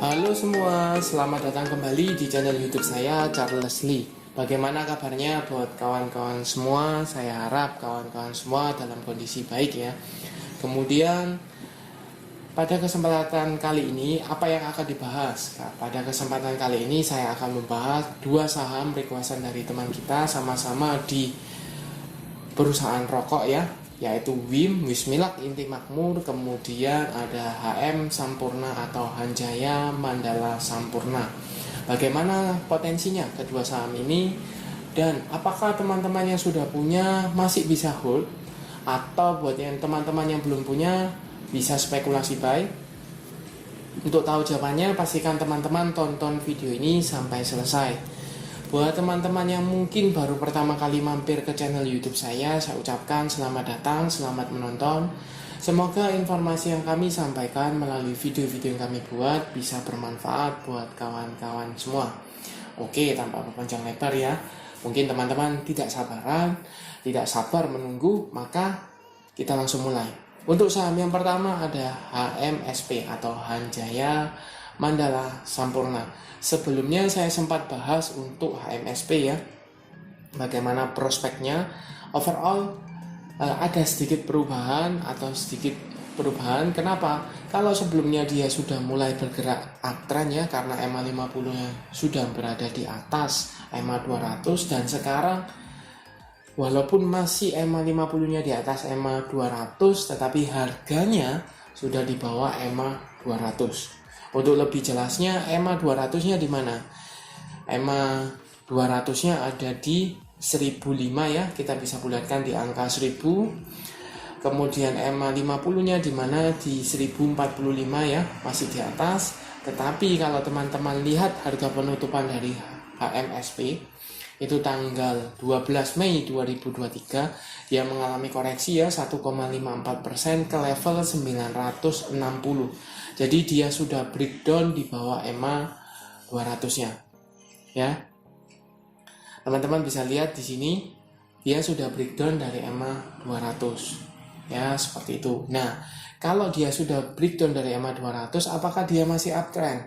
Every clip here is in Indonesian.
Halo semua, selamat datang kembali di channel YouTube saya, Charles Lee. Bagaimana kabarnya buat kawan-kawan semua? Saya harap kawan-kawan semua dalam kondisi baik ya. Kemudian pada kesempatan kali ini, apa yang akan dibahas? Pada kesempatan kali ini saya akan membahas dua saham requestan dari teman kita sama-sama di perusahaan rokok ya, yaitu WIM, Wismilak Inti Makmur, kemudian ada HM Sampurna atau Hanjaya Mandala Sampurna. Bagaimana potensinya kedua saham ini, dan apakah teman-teman yang sudah punya masih bisa hold, atau buat yang teman-teman yang belum punya bisa spekulasi buy? Untuk tahu jawabannya, pastikan teman-teman tonton video ini sampai selesai. Buat teman-teman yang mungkin baru pertama kali mampir ke channel YouTube saya ucapkan selamat datang, selamat menonton. Semoga informasi yang kami sampaikan melalui video-video yang kami buat bisa bermanfaat buat kawan-kawan semua. Oke, tanpa berpanjang lebar ya. Mungkin teman-teman tidak sabar menunggu, maka kita langsung mulai. Untuk saham yang pertama ada HMSP atau Hanjaya Mandala Sampurna. Sebelumnya saya sempat bahas untuk HMSP ya, bagaimana prospeknya. Overall ada sedikit perubahan. Kenapa? Kalau sebelumnya dia sudah mulai bergerak uptrend ya, karena EMA 50 nya sudah berada di atas EMA 200, dan sekarang walaupun masih EMA 50 nya di atas EMA 200, tetapi harganya sudah di bawah EMA 200. Untuk lebih jelasnya, EMA 200-nya di mana? EMA 200-nya ada di 1005 ya, kita bisa bulatkan di angka 1000. Kemudian EMA 50-nya di mana? Di 1045 ya, masih di atas. Tetapi kalau teman-teman lihat harga penutupan dari HMSP itu tanggal 12 Mei 2023, dia mengalami koreksi ya 1,54% ke level 960. Jadi dia sudah breakdown di bawah EMA 200-nya. Ya. Teman-teman bisa lihat di sini dia sudah breakdown dari EMA 200. Ya, seperti itu. Nah, kalau dia sudah breakdown dari EMA 200, apakah dia masih uptrend?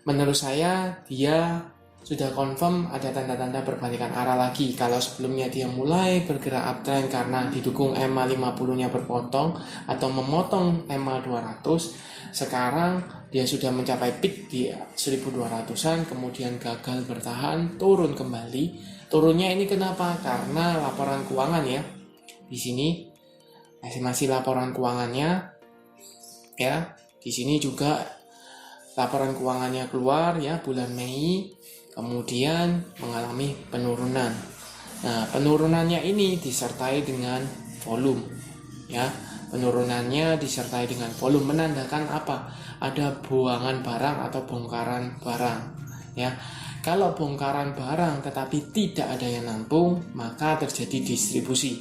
Menurut saya dia sudah confirm ada tanda-tanda perbalikan arah lagi. Kalau sebelumnya dia mulai bergerak uptrend karena didukung EMA 50-nya berpotong atau memotong EMA 200, sekarang dia sudah mencapai peak di 1200-an, kemudian gagal bertahan, turun kembali. Turunnya ini kenapa? Karena laporan keuangan ya. Di sini masih laporan keuangannya ya. Di sini juga laporan keuangannya keluar ya bulan Mei, kemudian mengalami penurunan. Nah, penurunannya ini disertai dengan volume ya. Penurunannya disertai dengan volume menandakan apa? Ada buangan barang atau bongkaran barang ya. Kalau bongkaran barang tetapi tidak ada yang nampung, maka terjadi distribusi.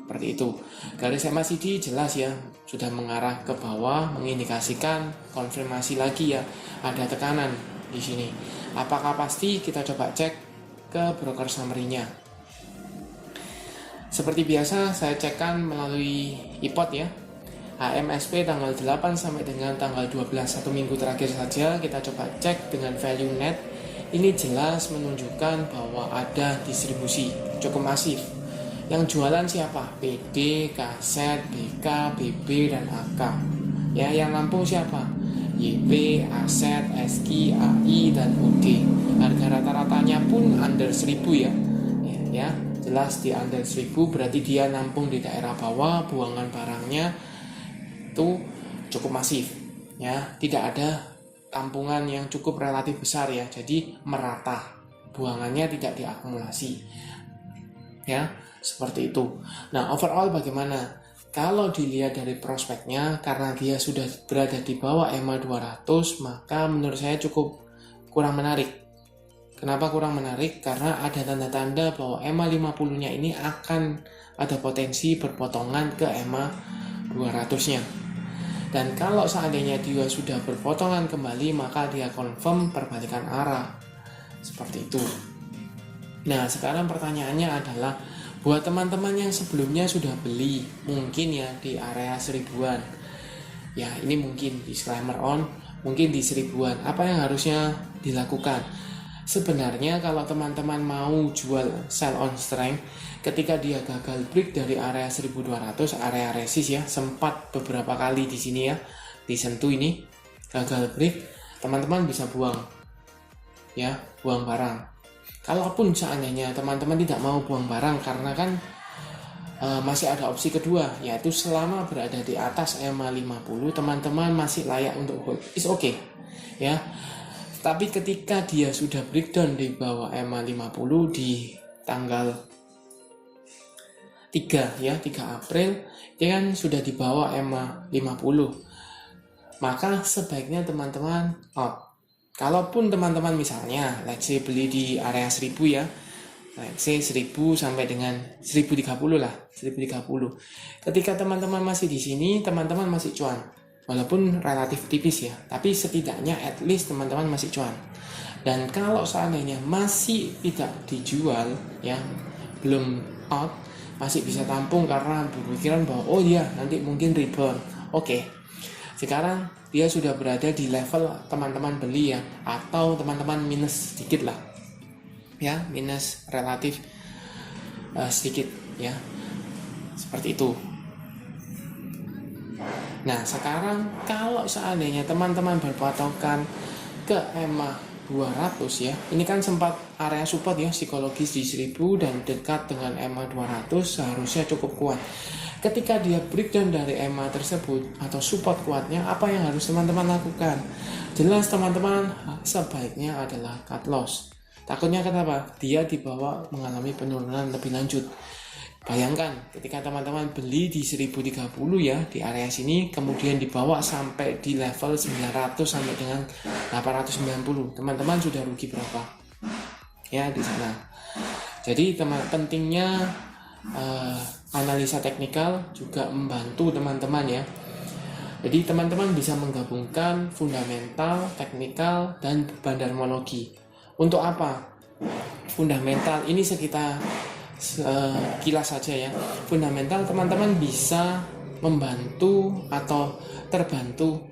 Seperti itu. Garis MACD jelas ya, sudah mengarah ke bawah, mengindikasikan konfirmasi lagi ya, ada tekanan di sini. Apakah pasti? Kita coba cek ke broker summary-nya. Seperti biasa saya cekkan melalui iPod ya. HMSP tanggal 8 sampai dengan tanggal 12, satu minggu terakhir saja kita coba cek dengan value net. Ini jelas menunjukkan bahwa ada distribusi cukup masif. Yang jualan siapa? PD, Kaset, BK, BB, dan AK. Ya, yang nampung siapa? YP, Aset, SK, AI, dan UD. Harga rata-ratanya pun under 1000 ya. Ya, jelas di under 1000 berarti dia nampung di daerah bawah, buangan barangnya itu cukup masif ya, tidak ada tampungan yang cukup relatif besar ya, jadi merata, buangannya tidak diakumulasi ya, seperti itu. Nah, overall bagaimana? Kalau dilihat dari prospeknya, karena dia sudah berada di bawah EMA 200, maka menurut saya cukup kurang menarik. Kenapa kurang menarik? Karena ada tanda-tanda bahwa EMA 50-nya ini akan ada potensi berpotongan ke EMA 200-nya. Dan kalau seandainya dia sudah berpotongan kembali, maka dia confirm perbalikan arah. Seperti itu. Nah, sekarang pertanyaannya adalah buat teman-teman yang sebelumnya sudah beli, mungkin ya di area 1000-an. Ya ini mungkin disclaimer mungkin di 1000-an. Apa yang harusnya dilakukan? Sebenarnya kalau teman-teman mau jual sell on strength, ketika dia gagal break dari area 1200, area resist ya, sempat beberapa kali di sini ya disentuh ini, gagal break, teman-teman bisa buang ya, buang barang. Kalaupun seandainya teman-teman tidak mau buang barang karena kan masih ada opsi kedua, yaitu selama berada di atas EMA 50 teman-teman masih layak untuk hold, is okay ya. Tapi ketika dia sudah breakdown di bawah EMA 50 di tanggal 3 ya, 3 April, dia kan sudah di bawah EMA 50. Maka sebaiknya teman-teman out. Kalaupun teman-teman misalnya let's say beli di area 1000 ya, let's say 1000 sampai dengan 1030 lah, 1030. Ketika teman-teman masih di sini, teman-teman masih cuan. Walaupun relatif tipis ya, tapi setidaknya at least teman-teman masih cuan. Dan kalau seandainya masih tidak dijual ya, belum out, masih bisa tampung karena berpikiran bahwa oh ya nanti mungkin rebound. Oke. Sekarang dia sudah berada di level teman-teman beli ya, atau teman-teman minus sedikit lah. Ya, minus relatif sedikit ya. Seperti itu. Nah, sekarang kalau seandainya teman-teman berpatokan ke EMA 200 ya, ini kan sempat area support ya, psikologis di 1000 dan dekat dengan EMA 200 seharusnya cukup kuat. Ketika dia breakdown dari EMA tersebut atau support kuatnya, apa yang harus teman-teman lakukan? Jelas teman-teman sebaiknya adalah cut loss. Takutnya kenapa? Dia dibawa mengalami penurunan lebih lanjut. Bayangkan ketika teman-teman beli di 1030 ya, di area sini, kemudian dibawa sampai di level 900 sampai dengan 890, teman-teman sudah rugi berapa ya di sana. Jadi pentingnya analisa teknikal juga membantu teman-teman ya. Jadi teman-teman bisa menggabungkan fundamental, teknikal, dan bandarmologi. Untuk apa? Fundamental ini sekitar kilas saja ya. Fundamental teman-teman bisa membantu atau terbantu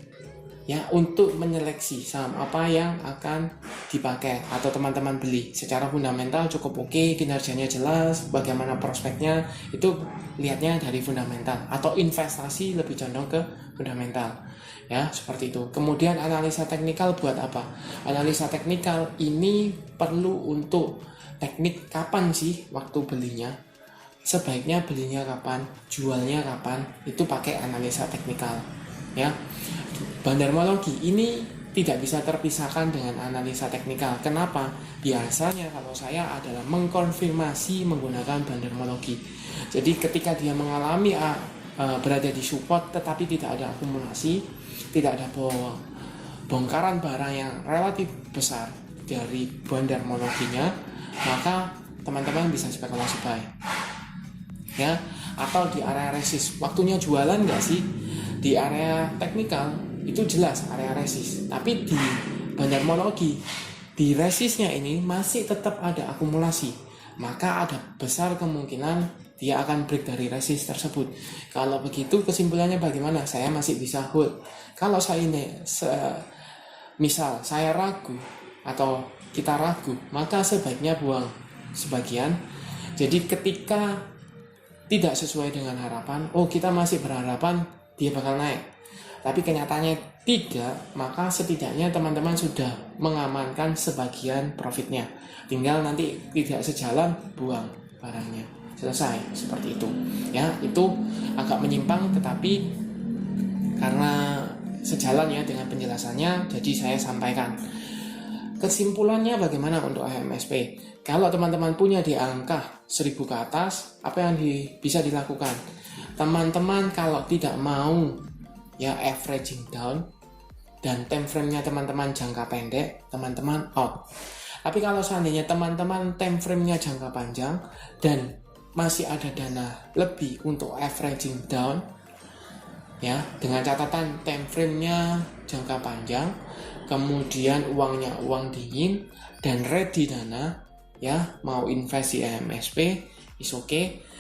ya untuk menyeleksi saham apa yang akan dipakai atau teman-teman beli. Secara fundamental cukup oke, kinerjanya jelas, bagaimana prospeknya itu lihatnya dari fundamental, atau investasi lebih condong ke fundamental ya, seperti itu. Kemudian analisa teknikal buat apa? Analisa teknikal ini perlu untuk teknik kapan sih waktu belinya, sebaiknya belinya kapan, jualnya kapan, itu pakai analisa teknikal ya. Bandarmologi ini tidak bisa terpisahkan dengan analisa teknikal. Kenapa? Biasanya kalau saya adalah mengkonfirmasi menggunakan bandarmologi. Jadi ketika dia mengalami berada di support tetapi tidak ada akumulasi, tidak ada bongkaran barang yang relatif besar dari bandarmologinya, maka teman-teman bisa spekulasi buy ya. Atau di area resist, waktunya jualan nggak sih? Di area teknikal itu jelas area resist, tapi di bandarmologi di resistnya ini masih tetap ada akumulasi, maka ada besar kemungkinan dia akan break dari resist tersebut. Kalau begitu kesimpulannya bagaimana? Saya masih bisa hold. Kalau saya ini misal saya ragu atau kita ragu, maka sebaiknya buang sebagian. Jadi ketika tidak sesuai dengan harapan, oh kita masih berharapan dia bakal naik, tapi kenyataannya tidak, maka setidaknya teman-teman sudah mengamankan sebagian profitnya. Tinggal nanti tidak sejalan, buang barangnya, selesai, seperti itu ya. Itu agak menyimpang tetapi karena sejalan ya dengan penjelasannya, jadi saya sampaikan. Kesimpulannya bagaimana untuk AMSP? Kalau teman-teman punya di angka 1000 ke atas, apa yang bisa dilakukan? Teman-teman kalau tidak mau ya averaging down dan time frame-nya teman-teman jangka pendek, teman-teman out. Tapi kalau seandainya teman-teman time frame-nya jangka panjang dan masih ada dana lebih untuk averaging down ya, dengan catatan time frame-nya jangka panjang, kemudian uangnya uang dingin dan ready dana ya, mau invest di AMSP is okay.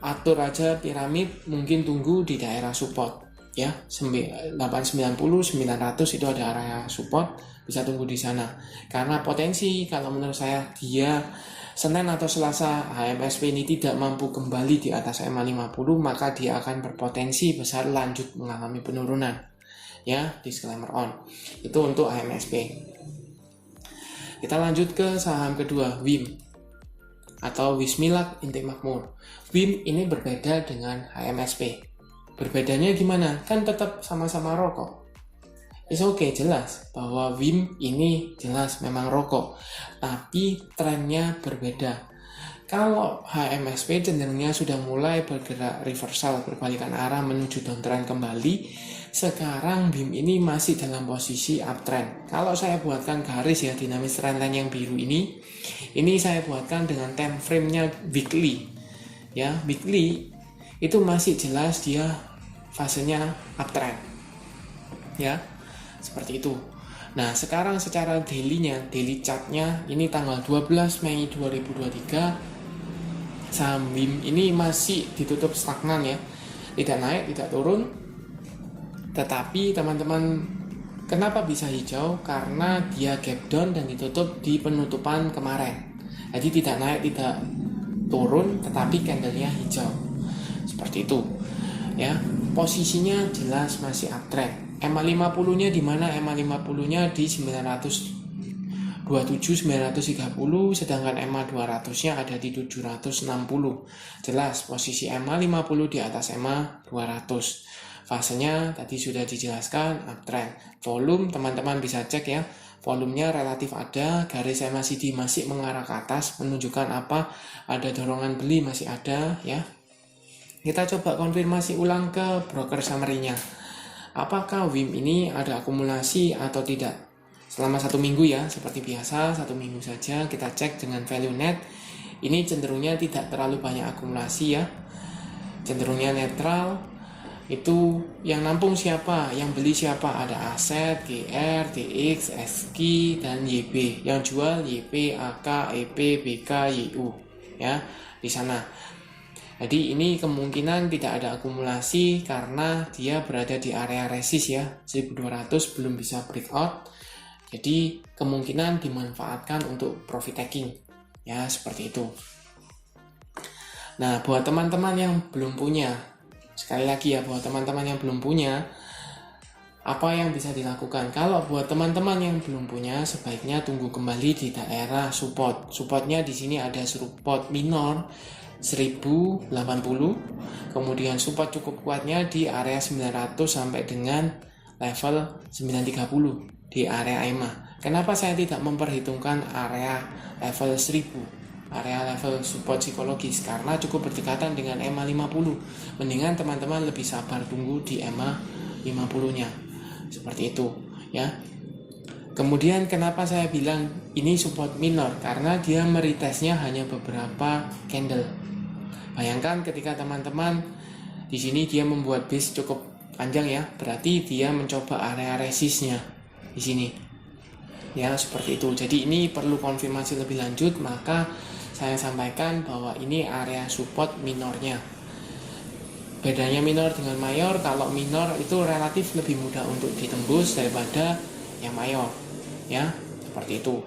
Atur aja piramid, mungkin tunggu di daerah support ya, 890, 900 itu ada area support, bisa tunggu di sana. Karena potensi kalau menurut saya dia Senin atau Selasa HMSP ini tidak mampu kembali di atas EMA 50, maka dia akan berpotensi besar lanjut mengalami penurunan. Ya, disclaimer on. Itu untuk HMSP. Kita lanjut ke saham kedua, WIM atau Wismilak Inti Makmur. WIM ini berbeda dengan HMSP. Berbedanya gimana? Kan tetap sama-sama rokok. Oke, jelas bahwa WIM ini jelas memang rokok, tapi trennya berbeda. Kalau HMSP cenderungnya sudah mulai bergerak reversal, berbalikan arah menuju downtrend kembali. Sekarang WIM ini masih dalam posisi uptrend. Kalau saya buatkan garis ya, dinamis trendline yang biru ini saya buatkan dengan time frame-nya weekly. Ya, weekly itu masih jelas dia fasenya uptrend. Ya, seperti itu. Nah, sekarang secara daily-nya, daily chart-nya ini tanggal 12 Mei 2023, saham WIM ini masih ditutup stagnan ya. Tidak naik, tidak turun. Tetapi teman-teman, kenapa bisa hijau? Karena dia gap down dan ditutup di penutupan kemarin. Jadi tidak naik, tidak turun, tetapi candlenya hijau. Seperti itu. Ya, posisinya jelas masih uptrend. EMA 50-nya di mana? EMA 50-nya di 927, 930, sedangkan EMA 200-nya ada di 760. Jelas posisi EMA 50 di atas EMA 200. Fasenya tadi sudah dijelaskan, uptrend. Volume teman-teman bisa cek ya. Volumenya relatif ada, garis MACD masih mengarah ke atas, menunjukkan apa? Ada dorongan beli masih ada ya. Kita coba konfirmasi ulang ke broker summary-nya. Apakah WIM ini ada akumulasi atau tidak? Selama 1 minggu ya, seperti biasa 1 minggu saja kita cek dengan value net. Ini cenderungnya tidak terlalu banyak akumulasi ya, cenderungnya netral. Itu yang nampung siapa? Yang beli siapa? Ada Aset, GR, TX, SQ, dan YB. Yang jual YP, AK, EP, BK, YU ya, di sana. Jadi ini kemungkinan tidak ada akumulasi karena dia berada di area resist ya, 1200 belum bisa breakout. Jadi kemungkinan dimanfaatkan untuk profit taking ya, seperti itu. Nah, buat teman-teman yang belum punya, sekali lagi ya, buat teman-teman yang belum punya, apa yang bisa dilakukan? Kalau buat teman-teman yang belum punya, sebaiknya tunggu kembali di daerah support. Supportnya di sini ada support minor 1080, kemudian support cukup kuatnya di area 900 sampai dengan level 930 di area EMA. Kenapa saya tidak memperhitungkan area level 1000, area level support psikologis? Karena cukup berdekatan dengan EMA 50. Mendingan teman-teman lebih sabar tunggu di EMA 50-nya. Seperti itu ya. Kemudian kenapa saya bilang ini support minor? Karena dia meretestnya hanya beberapa candle. Bayangkan ketika teman-teman di sini dia membuat base cukup panjang ya, berarti dia mencoba area resistnya di sini. Ya, seperti itu. Jadi ini perlu konfirmasi lebih lanjut, maka saya sampaikan bahwa ini area support minornya. Bedanya minor dengan mayor, kalau minor itu relatif lebih mudah untuk ditembus daripada yang mayor. Ya, seperti itu.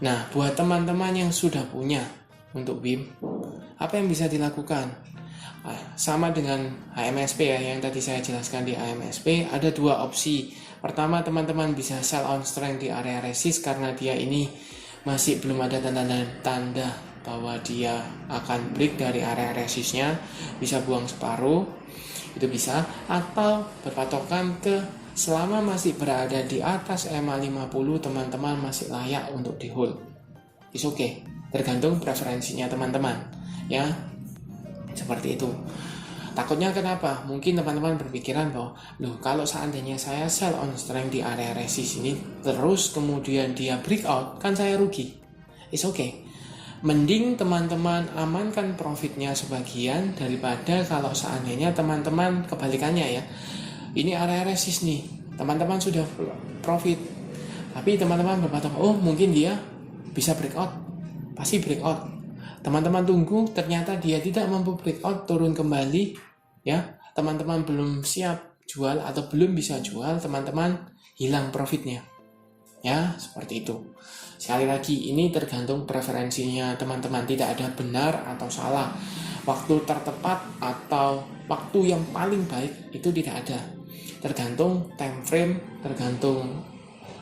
Nah, buat teman-teman yang sudah punya untuk WIM, apa yang bisa dilakukan? Sama dengan HMSP ya, yang tadi saya jelaskan di HMSP, ada 2 opsi. Pertama, teman-teman bisa sell on strength di area resist karena dia ini masih belum ada tanda-tanda bahwa dia akan break dari area resistnya, bisa buang separuh, itu bisa. Atau berpatokan ke selama masih berada di atas EMA 50, teman-teman masih layak untuk di hold. It's okay, tergantung preferensinya teman-teman ya, seperti itu. Takutnya kenapa? Mungkin teman-teman berpikiran bahwa kalau seandainya saya sell on strength di area resist ini terus kemudian dia breakout, kan saya rugi. It's okay, mending teman-teman amankan profitnya sebagian daripada kalau seandainya teman-teman kebalikannya ya. Ini area resist nih, teman-teman sudah profit, tapi teman-teman berpatok, mungkin dia bisa breakout, pasti breakout. Teman-teman tunggu, ternyata dia tidak mampu breakout, turun kembali ya. Teman-teman belum siap jual atau belum bisa jual, teman-teman hilang profitnya. Ya, seperti itu. Sekali lagi, ini tergantung preferensinya teman-teman, tidak ada benar atau salah. Waktu tertepat atau waktu yang paling baik itu tidak ada. Tergantung time frame, tergantung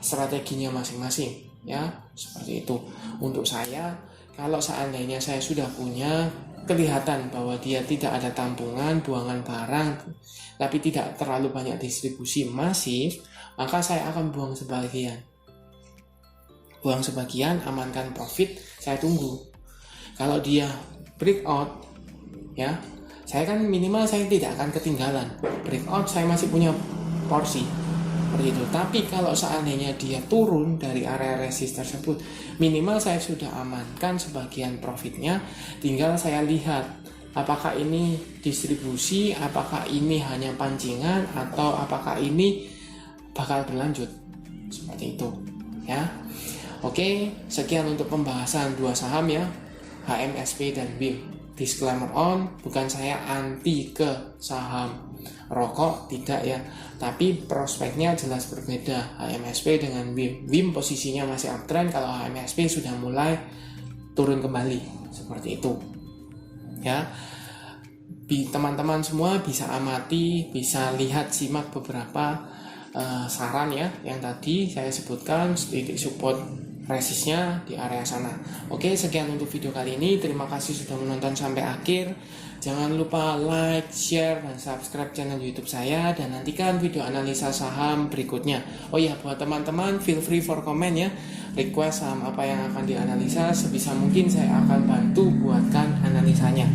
strateginya masing-masing, ya, seperti itu. Untuk saya, kalau seandainya saya sudah punya kelihatan bahwa dia tidak ada tampungan, buangan barang, tapi tidak terlalu banyak distribusi masif, maka saya akan buang sebagian. Buang sebagian, amankan profit, saya tunggu. Kalau dia breakout, ya, saya kan minimal saya tidak akan ketinggalan. Breakout saya masih punya porsi. Seperti itu. Tapi kalau seandainya dia turun dari area resist tersebut, minimal saya sudah amankan sebagian profitnya, tinggal saya lihat apakah ini distribusi, apakah ini hanya pancingan, atau apakah ini bakal berlanjut. Seperti itu, ya. Oke, sekian untuk pembahasan dua saham ya, HMSP dan WIM. Disclaimer on, bukan saya anti ke saham rokok, tidak ya, tapi prospeknya jelas berbeda HMSP dengan WIM. WIM posisinya masih uptrend, kalau HMSP sudah mulai turun kembali, seperti itu ya. Teman-teman semua bisa amati, bisa lihat, simak beberapa saran ya yang tadi saya sebutkan, titik support resistnya di area sana. Oke, sekian untuk video kali ini. Terima kasih sudah menonton sampai akhir. Jangan lupa like, share, dan subscribe channel YouTube saya, dan nantikan video analisa saham berikutnya. Oh ya, buat teman-teman feel free for comment ya, request saham apa yang akan dianalisa, sebisa mungkin saya akan bantu buatkan analisanya.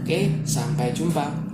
Oke, sampai jumpa.